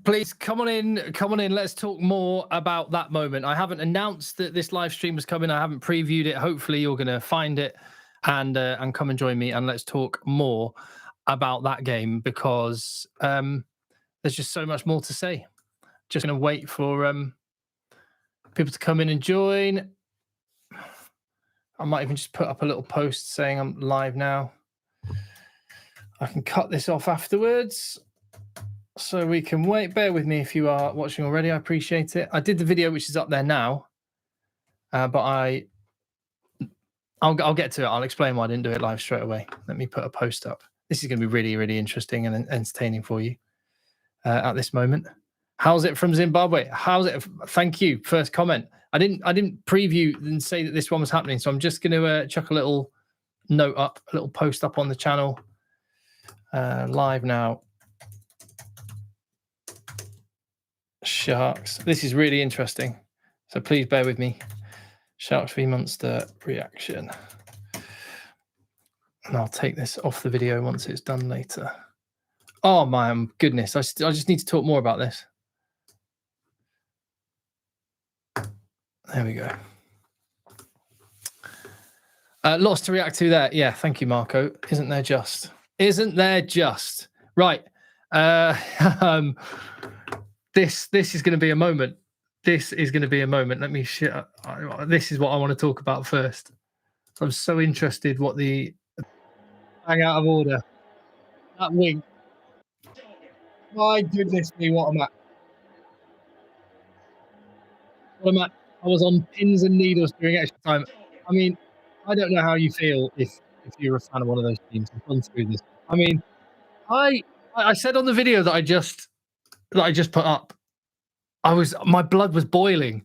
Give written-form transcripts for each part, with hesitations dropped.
Please come on in. Let's talk more about that moment. I haven't announced that this live stream was coming. I haven't previewed it. Hopefully you're going to find it and come and join me, and let's talk more about that game, because there's just so much more to say. Just going to wait for people to come in and join. I might even just put up a little post saying I'm live now. I can cut this off afterwards, so we can wait. Bear with me if you are watching already. I appreciate it. I did the video, which is up there now, but I'll get to it. I'll explain why I didn't do it live straight away. Let me put a post up. This is going to be really, really interesting and entertaining for you at this moment. How's it from Zimbabwe? How's it? Thank you. First comment. I didn't preview and say that this one was happening, so I'm just going to chuck a little note up, a little post up on the channel. Live now. Sharks. This is really interesting, so please bear with me. Sharks v Munster reaction. And I'll take this off the video once it's done later. Oh my goodness, I just need to talk more about this. There we go. Lots to react to there. Yeah, thank you, Marco. Isn't there just? Isn't there just? Right. This is going to be a moment. This is going to be a moment. Let me share. This is what I want to talk about first. I'm so interested what the bang out of order. That wing. My goodness me, what a match. What a match. I was on pins and needles during extra time. I mean, I don't know how you feel if you're a fan of one of those teams. I've gone through this. I mean, I said on the video that I just put up, my blood was boiling,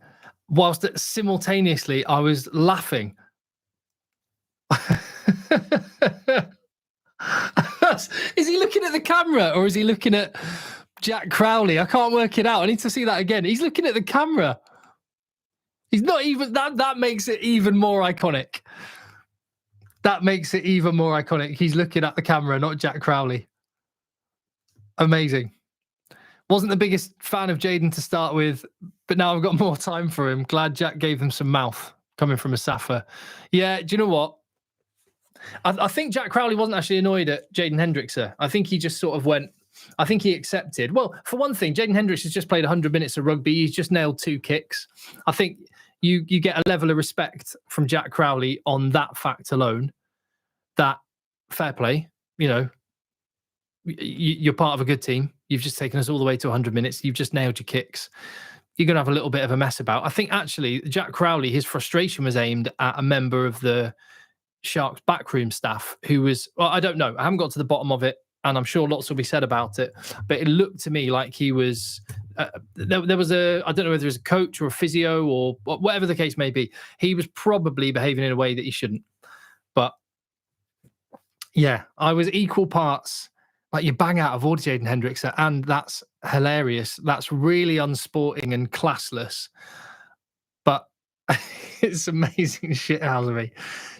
whilst simultaneously I was laughing. Is he looking at the camera or is he looking at Jack Crowley? I can't work it out. I need to see that again. He's looking at the camera. He's not even that makes it even more iconic. That makes it even more iconic. He's looking at the camera, not Jack Crowley. Amazing. Wasn't the biggest fan of Jaden to start with, but now I've got more time for him. Glad Jack gave him some mouth, coming from a Safa. Yeah, do you know what? I think Jack Crowley wasn't actually annoyed at Jaden Hendricks. I think he just sort of went, I think he accepted. Well, for one thing, Jaden Hendricks has just played 100 minutes of rugby. He's just nailed 2 kicks. I think you get a level of respect from Jack Crowley on that fact alone. That fair play, you know, you're part of a good team. You've just taken us all the way to 100 minutes. You've just nailed your kicks. You're going to have a little bit of a mess about. I think actually Jack Crowley, his frustration was aimed at a member of the Sharks backroom staff who was, well, I don't know. I haven't got to the bottom of it, and I'm sure lots will be said about it. But it looked to me like he was, there was I don't know whether it was a coach or a physio or whatever the case may be. He was probably behaving in a way that he shouldn't. But yeah, I was equal parts. Like, you bang out of order, Jaden Hendricks, and that's hilarious. That's really unsporting and classless. But it's amazing shit, Housery.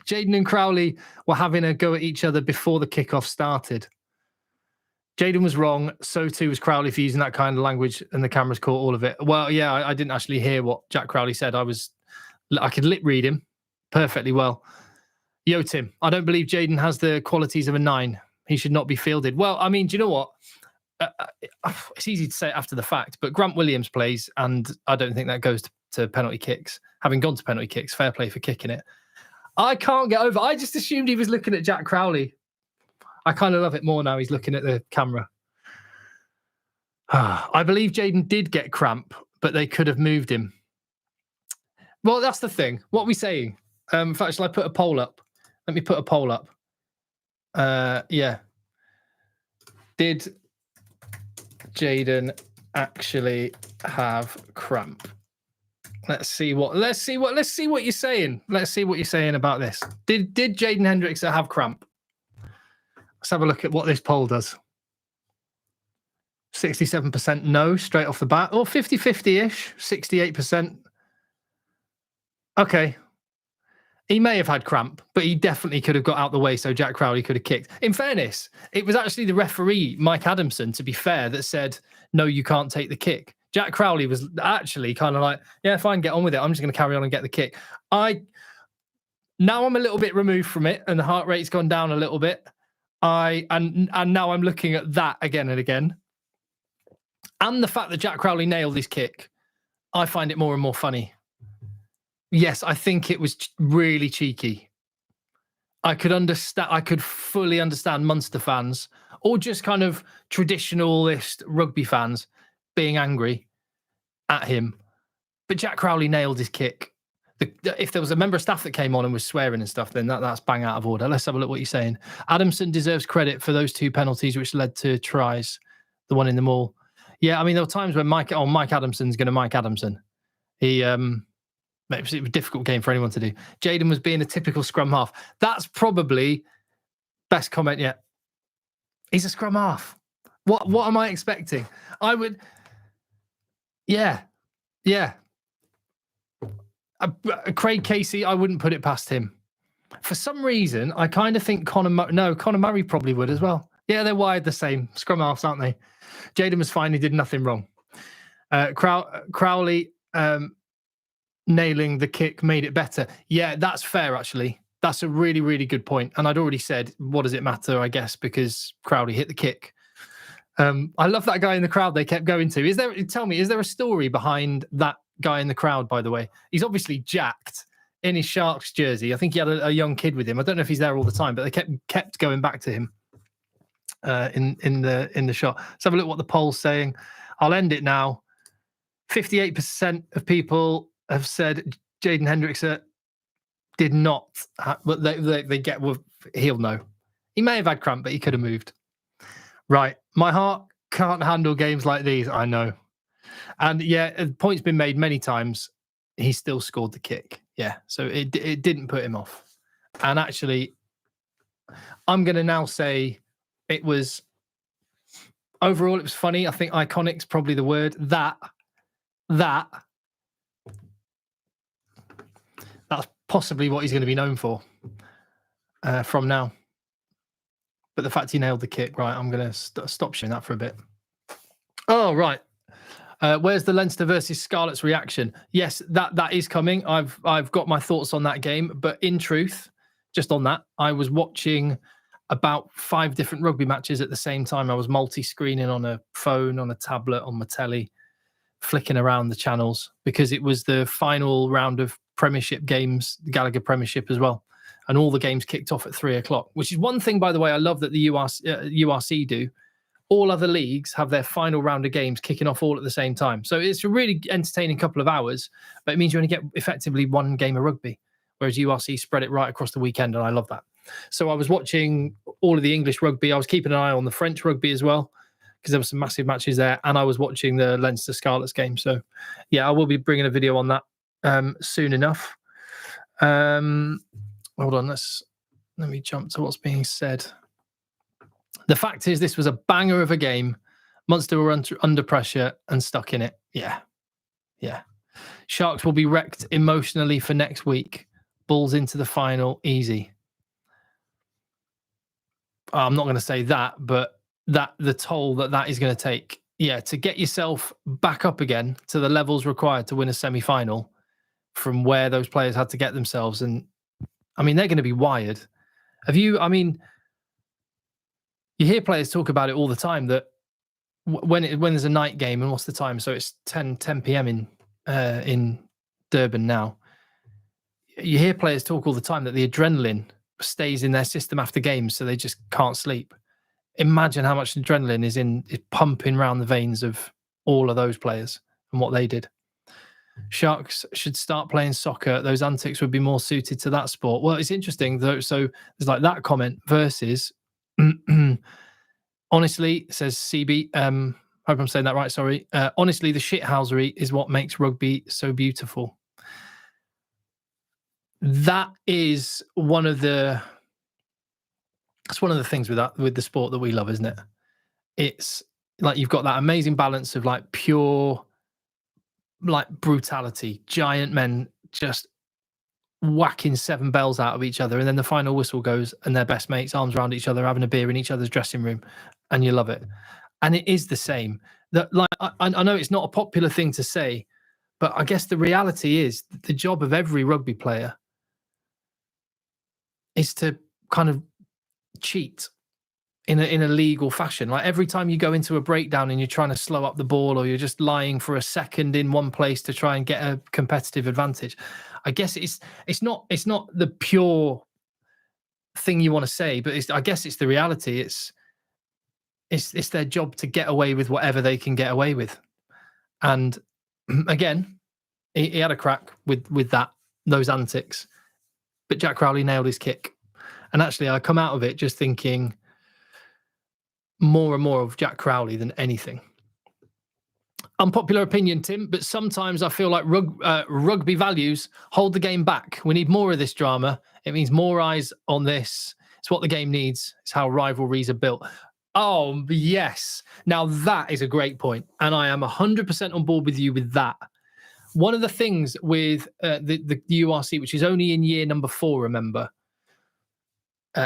Jaden and Crowley were having a go at each other before the kickoff started. Jaden was wrong. So too was Crowley for using that kind of language, and the cameras caught all of it. Well, yeah, I didn't actually hear what Jack Crowley said. I could lip read him perfectly well. Yo, Tim, I don't believe Jaden has the qualities of a 9. He should not be fielded. Well, I mean, do you know what? It's easy to say after the fact, but Grant Williams plays, and I don't think that goes to penalty kicks. Having gone to penalty kicks, fair play for kicking it. I can't get over. I just assumed he was looking at Jack Crowley. I kind of love it more now. He's looking at the camera. I believe Jaden did get cramp, but they could have moved him. Well, that's the thing. What are we saying? In fact, shall I put a poll up? Let me put a poll up. Yeah. Did Jaden actually have cramp? Let's see what you're saying. Let's see what you're saying about this. Did Jaden Hendricks have cramp? Let's have a look at what this poll does. 67% no, straight off the bat. Or 50-50-ish, 68%. Okay. He may have had cramp, but he definitely could have got out the way so Jack Crowley could have kicked. In fairness, it was actually the referee, Mike Adamson, to be fair, that said, no, you can't take the kick. Jack Crowley was actually kind of like, yeah, fine, get on with it. I'm just going to carry on and get the kick. Now I'm a little bit removed from it and the heart rate's gone down a little bit. And now I'm looking at that again and again. And the fact that Jack Crowley nailed his kick, I find it more and more funny. Yes, I think it was really cheeky. I could fully understand Munster fans or just kind of traditionalist rugby fans being angry at him. But Jack Crowley nailed his kick. If there was a member of staff that came on and was swearing and stuff, then that's bang out of order. Let's have a look what you're saying. Adamson deserves credit for those 2 penalties which led to tries. The one in the maul. Yeah, I mean, there were times when Mike Adamson's going to Mike Adamson. It was a difficult game for anyone to do. Jayden was being a typical scrum half. That's probably best comment yet. He's a scrum half. What am I expecting? I would, yeah. Craig Casey, I wouldn't put it past him. For some reason, I kind of think Conor Murray probably would as well. Yeah, they're wired the same. Scrum halves, aren't they? Jayden was fine. He did nothing wrong. Crowley nailing the kick made it better. Yeah, that's fair, actually. That's a really, really good point. And I'd already said, what does it matter, I guess, because Crowley hit the kick. I love that guy in the crowd they kept going to. Tell me, is there a story behind that guy in the crowd, by the way? He's obviously jacked in his Sharks jersey. I think he had a young kid with him. I don't know if he's there all the time, but they kept going back to him in the shot. Let's have a look what the poll's saying. I'll end it now. 58% of people have said Jayden Hendricks did not, but they get, well, he'll know. He may have had cramp, but he could have moved. Right. My heart can't handle games like these. I know. And yeah, the point's been made many times. He still scored the kick. Yeah. So it didn't put him off. And actually, I'm going to now say it was, overall, it was funny. I think iconic's probably the word. That's possibly what he's going to be known for from now. But the fact he nailed the kick, right, I'm going to stop showing that for a bit. Oh, right. Where's the Leinster versus Scarlets reaction? Yes, that is coming. I've got my thoughts on that game. But in truth, just on that, I was watching about 5 different rugby matches at the same time. I was multi-screening on a phone, on a tablet, on my telly, flicking around the channels because it was the final round of Premiership games, the Gallagher Premiership as well. And all the games kicked off at 3:00, which is one thing, by the way, I love that the URC do. All other leagues have their final round of games kicking off all at the same time. So it's a really entertaining couple of hours, but it means you only get effectively 1 game of rugby, whereas URC spread it right across the weekend, and I love that. So I was watching all of the English rugby. I was keeping an eye on the French rugby as well, because there were some massive matches there, and I was watching the Leinster Scarlets game. So yeah, I will be bringing a video on that soon enough. Hold on, let me jump to what's being said. The fact is, this was a banger of a game. Munster were under pressure and stuck in it. Yeah. Sharks will be wrecked emotionally for next week. Bulls into the final, easy. I'm not going to say that, but the toll that is going to take. Yeah, to get yourself back up again to the levels required to win a semi-final from where those players had to get themselves. And I mean, they're going to be wired. You hear players talk about it all the time that when there's a night game, and what's the time? So it's 10 p.m. in Durban now. You hear players talk all the time that the adrenaline stays in their system after games, so they just can't sleep. Imagine how much adrenaline is pumping around the veins of all of those players and what they did. Sharks should start playing soccer. Those antics would be more suited to that sport. Well, it's interesting though. So there's like that comment versus honestly, says CB, hope I'm saying that right, sorry. Honestly, the shithousery is what makes rugby so beautiful. That's one of the things with the sport that we love, isn't it? It's like you've got that amazing balance of like pure like brutality, giant men just whacking 7 bells out of each other, and then the final whistle goes and they're best mates, arms around each other, having a beer in each other's dressing room, and you love it. And it is the same. That, like, I know it's not a popular thing to say, but I guess the reality is the job of every rugby player is to kind of cheat in a legal fashion. Like, every time you go into a breakdown and you're trying to slow up the ball, or you're just lying for a second in one place to try and get a competitive advantage, I guess it's not the pure thing you want to say, but I guess it's the reality. It's their job to get away with whatever they can get away with. And again, he had a crack with those antics, but Jack Crowley nailed his kick. And actually, I come out of it just thinking more and more of Jack Crowley than anything. Unpopular opinion, Tim, but sometimes I feel like rugby values hold the game back. We need more of this drama. It means more eyes on this. It's what the game needs. It's how rivalries are built. Oh, yes. Now, that is a great point, and I am 100% on board with you with that. One of the things with the URC, which is only in year number 4, remember?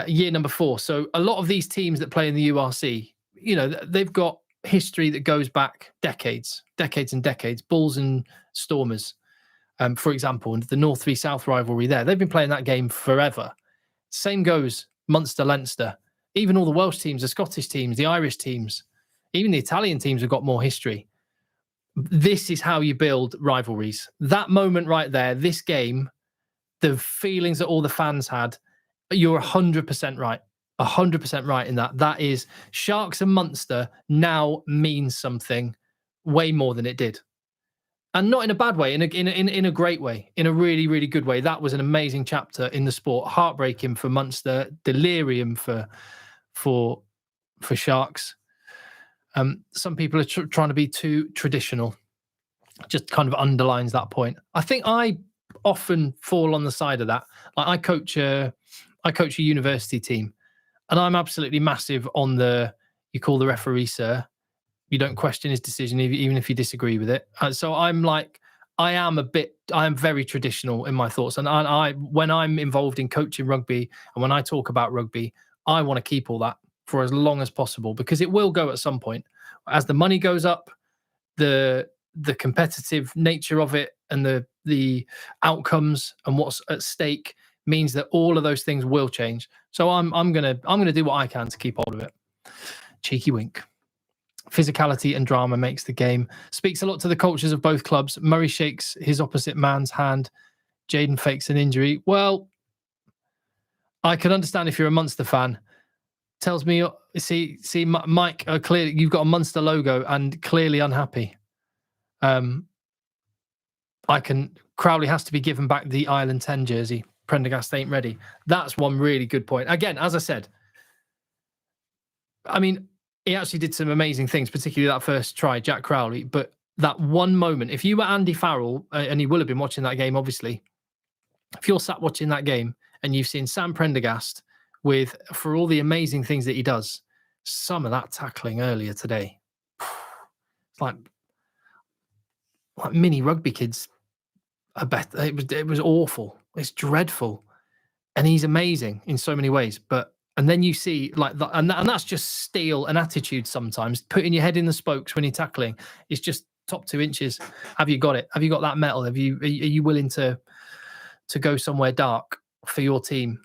Year number 4. So a lot of these teams that play in the URC, you know, they've got history that goes back decades and decades. Bulls and Stormers, for example, and the North v South rivalry there. They've been playing that game forever. Same goes Munster, Leinster. Even all the Welsh teams, the Scottish teams, the Irish teams, even the Italian teams have got more history. This is how you build rivalries. That moment right there, this game, the feelings that all the fans had, you're 100% right. 100% right in that. That is, Sharks and Munster now means something way more than it did. And not in a bad way, in a great way, in a really, really good way. That was an amazing chapter in the sport. Heartbreaking for Munster, delirium for Sharks. Some people are trying to be too traditional. Just kind of underlines that point. I think I often fall on the side of that. Like, I coach a university team, and I'm absolutely massive on you call the referee sir. You don't question his decision, even if you disagree with it. So I'm like, I am very traditional in my thoughts. And I when I'm involved in coaching rugby and when I talk about rugby, I want to keep all that for as long as possible, because it will go at some point. As the money goes up, the competitive nature of it and the outcomes and what's at stake means that all of those things will change. So I'm gonna do what I can to keep hold of it. Cheeky wink. Physicality and drama makes the game. Speaks a lot to the cultures of both clubs. Murray shakes his opposite man's hand. Jayden fakes an injury. Well, I can understand if you're a Munster fan. Tells me, see, Mike, clearly you've got a Munster logo and clearly unhappy. Crowley has to be given back the Ireland 10 jersey. Prendergast ain't ready. That's one really good point. Again, as I said, I mean, he actually did some amazing things, particularly that first try, Jack Crowley. But that one moment, if you were Andy Farrell, and he will have been watching that game, obviously, if you're sat watching that game and you've seen Sam Prendergast for all the amazing things that he does, some of that tackling earlier today, it's like mini rugby kids. It was awful. It's dreadful, and he's amazing in so many ways. And then you see and that's just steel and attitude. Sometimes putting your head in the spokes when you're tackling is just top 2 inches. Have you got it? Have you got that metal? Are you willing to go somewhere dark for your team?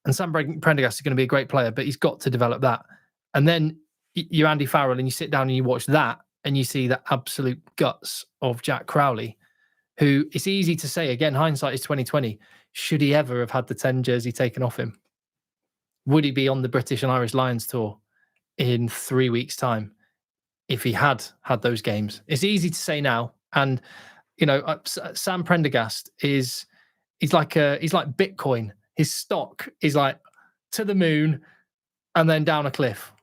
And Sam Prendergast is going to be a great player, but he's got to develop that. And then you're Andy Farrell and you sit down and you watch that and you see the absolute guts of Jack Crowley, who, it's easy to say, again, hindsight is 2020. Should he ever have had the 10 jersey taken off him? Would he be on the British and Irish Lions tour in 3 weeks' time if he had those games? It's easy to say now. And, you know, Sam Prendergast he's like Bitcoin. His stock is like to the moon and then down a cliff.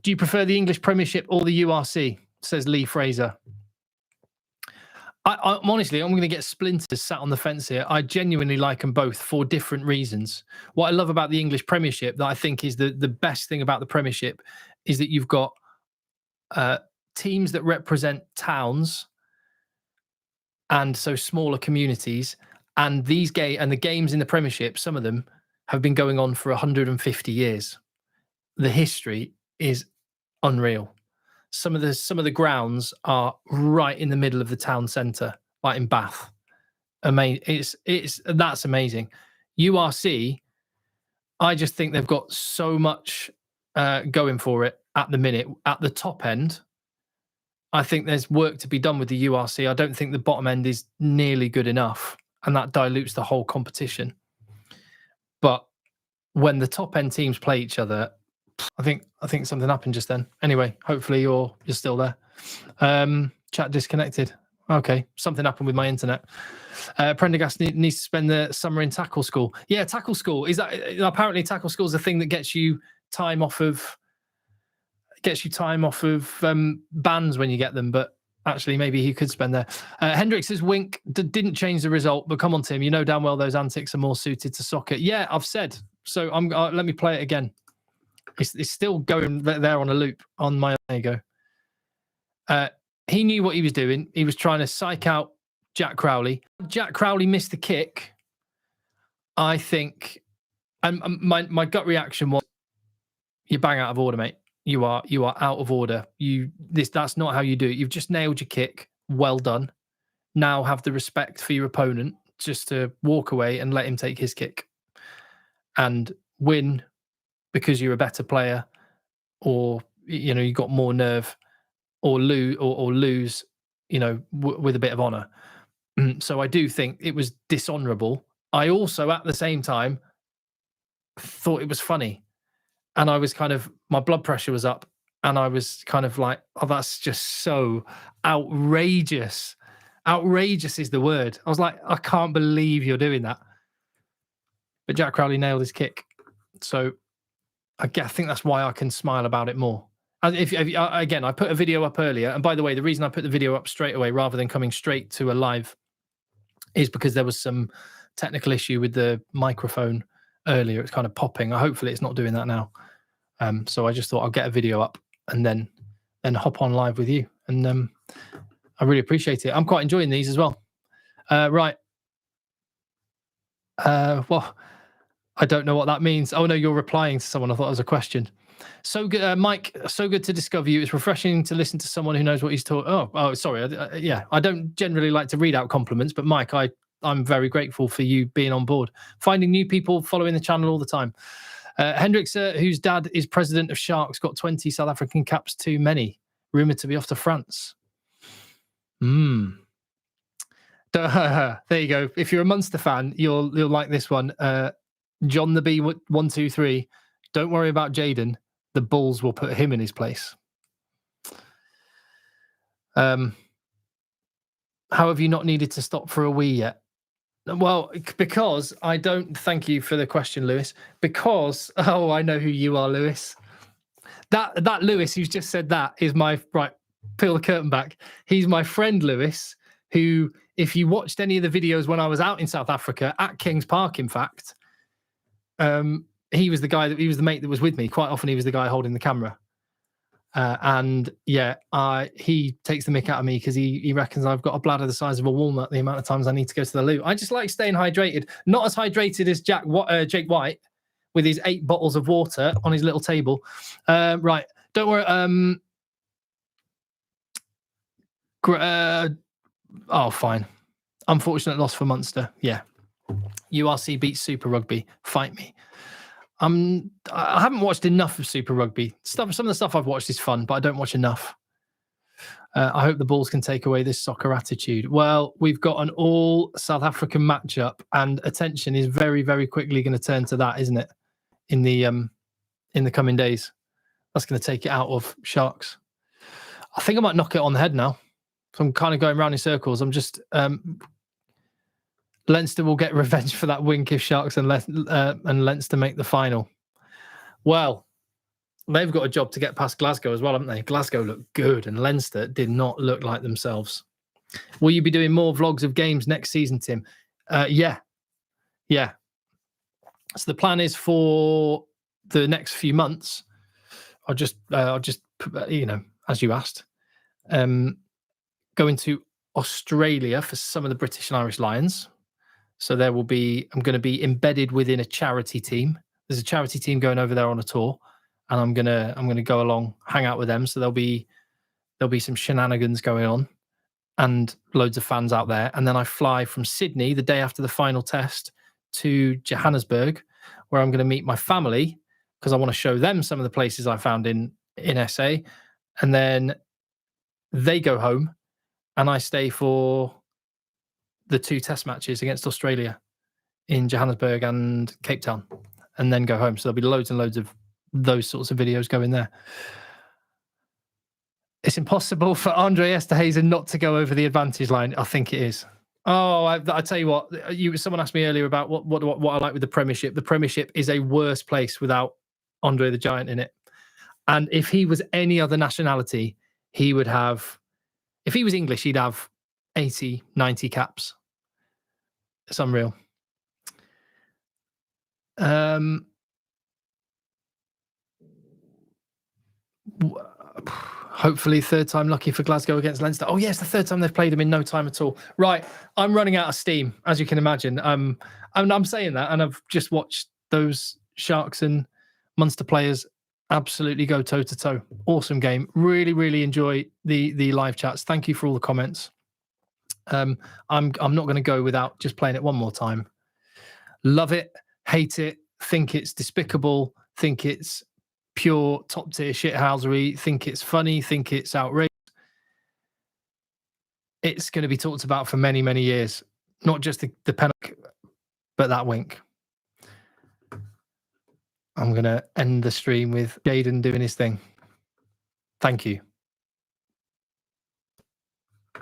Do you prefer the English Premiership or the URC? Says Lee Fraser. I'm honestly, I'm going to get splinters sat on the fence here. I genuinely like them both for different reasons. What I love about the English Premiership, that I think is the best thing about the Premiership, is that you've got teams that represent towns and so smaller communities, And the games in the Premiership, some of them have been going on for 150 years. The history is unreal. Some of the grounds are right in the middle of the town centre, like in Bath. That's amazing. URC, I just think they've got so much going for it at the minute. At the top end, I think there's work to be done with the URC. I don't think the bottom end is nearly good enough, and that dilutes the whole competition. But when the top end teams play each other, I think something happened just then. Anyway, hopefully you're still there. Chat disconnected. Okay, something happened with my internet. Prendergast needs to spend the summer in tackle school. Yeah, tackle school is that apparently tackle school is a thing that gets you time off of bans when you get them. But actually, maybe he could spend there. Hendricks' wink didn't change the result. But come on, Tim, you know damn well those antics are more suited to soccer. Yeah, I've said so. Let me play it again. It's still going there on a loop on my. There you go. He knew what he was doing. He was trying to psych out Jack Crowley. Jack Crowley missed the kick. I think, and my gut reaction was, "You're bang out of order, mate. You are out of order. That's not how you do it. You've just nailed your kick. Well done. Now have the respect for your opponent just to walk away and let him take his kick and win because you're a better player, or you got more nerve." Or lose, with a bit of honour. So I do think it was dishonourable. I also, at the same time, thought it was funny, and I was my blood pressure was up, and I was kind of like, "Oh, that's just so outrageous." Outrageous is the word. I was like, "I can't believe you're doing that." But Jack Crowley nailed his kick, so I think that's why I can smile about it more. Again, I put a video up earlier, and by the way, the reason I put the video up straight away rather than coming straight to a live is because there was some technical issue with the microphone earlier. It's kind of popping. Hopefully it's not doing that now. So I just thought I'll get a video up and then hop on live with you. And I really appreciate it. I'm quite enjoying these as well. Right. Well, I don't know what that means. Oh no, you're replying to someone. I thought it was a question. So good, Mike. So good to discover you. It's refreshing to listen to someone who knows what he's talking. Oh, sorry. Yeah, I don't generally like to read out compliments, but Mike, I'm very grateful for you being on board, finding new people, following the channel all the time. Hendricks, whose dad is president of Sharks, got 20 South African caps too many. Rumored to be off to France. There you go. If you're a Munster fan, you'll like this one. John the B 123. Don't worry about Jaden. The Bulls will put him in his place. How have you not needed to stop for a wee yet? Well, because I don't. Thank you for the question, Lewis. Because I know who you are, Lewis. That Lewis who's just said that is my right. Peel the curtain back. He's my friend Lewis, who, if you watched any of the videos when I was out in South Africa at Kings Park, in fact, he was the mate that was with me. Quite often he was the guy holding the camera. And yeah, he takes the mick out of me because he reckons I've got a bladder the size of a walnut the amount of times I need to go to the loo. I just like staying hydrated. Not as hydrated as Jake White with his 8 bottles of water on his little table. Right. Don't worry. Fine. Unfortunate loss for Munster. Yeah. URC beats Super Rugby. Fight me. I haven't watched enough of Super Rugby. Some of the stuff I've watched is fun, but I don't watch enough. I hope the Bulls can take away this soccer attitude. Well, we've got an all South African matchup, and attention is very, very quickly going to turn to that, isn't it? In the coming days, that's going to take it out of Sharks. I think I might knock it on the head now. So I'm kind of going round in circles. I'm just Leinster will get revenge for that wink if Sharks and Leinster make the final. Well, they've got a job to get past Glasgow as well, haven't they? Glasgow looked good and Leinster did not look like themselves. Will you be doing more vlogs of games next season, Tim? Yeah. So the plan is for the next few months. I'll just as you asked, going to Australia for some of the British and Irish Lions. So I'm going to be embedded within a charity team. There's a charity team going over there on a tour, and I'm gonna go along, hang out with them. So there'll be some shenanigans going on, and loads of fans out there. And then I fly from Sydney the day after the final test to Johannesburg, where I'm going to meet my family because I want to show them some of the places I found in SA. And then they go home, and I stay for the 2 test matches against Australia in Johannesburg and Cape Town, and then go home. So there'll be loads and loads of those sorts of videos going there. It's impossible for Andre Esterhazy not to go over the advantage line. I think it is. Oh, I tell you what. Someone asked me earlier about what I like with the Premiership. The Premiership is a worse place without Andre the Giant in it. And if he was any other nationality, he would have. If he was English, he'd have 80, 90 caps. It's unreal. Hopefully third time lucky for Glasgow against Leinster. Oh yes, the third time they've played them in no time at all. Right, I'm running out of steam, as you can imagine. I'm saying that, and I've just watched those Sharks and Munster players absolutely go toe to toe. Awesome game. Really, really enjoy the live chats. Thank you for all the comments. I'm not going to go without just playing it one more time. Love it, hate it, think it's despicable, think it's pure top tier shithousery, think it's funny, think it's outrageous. It's going to be talked about for many, many years. Not just the penalty, but that wink. I'm going to end the stream with Jayden doing his thing. Thank you.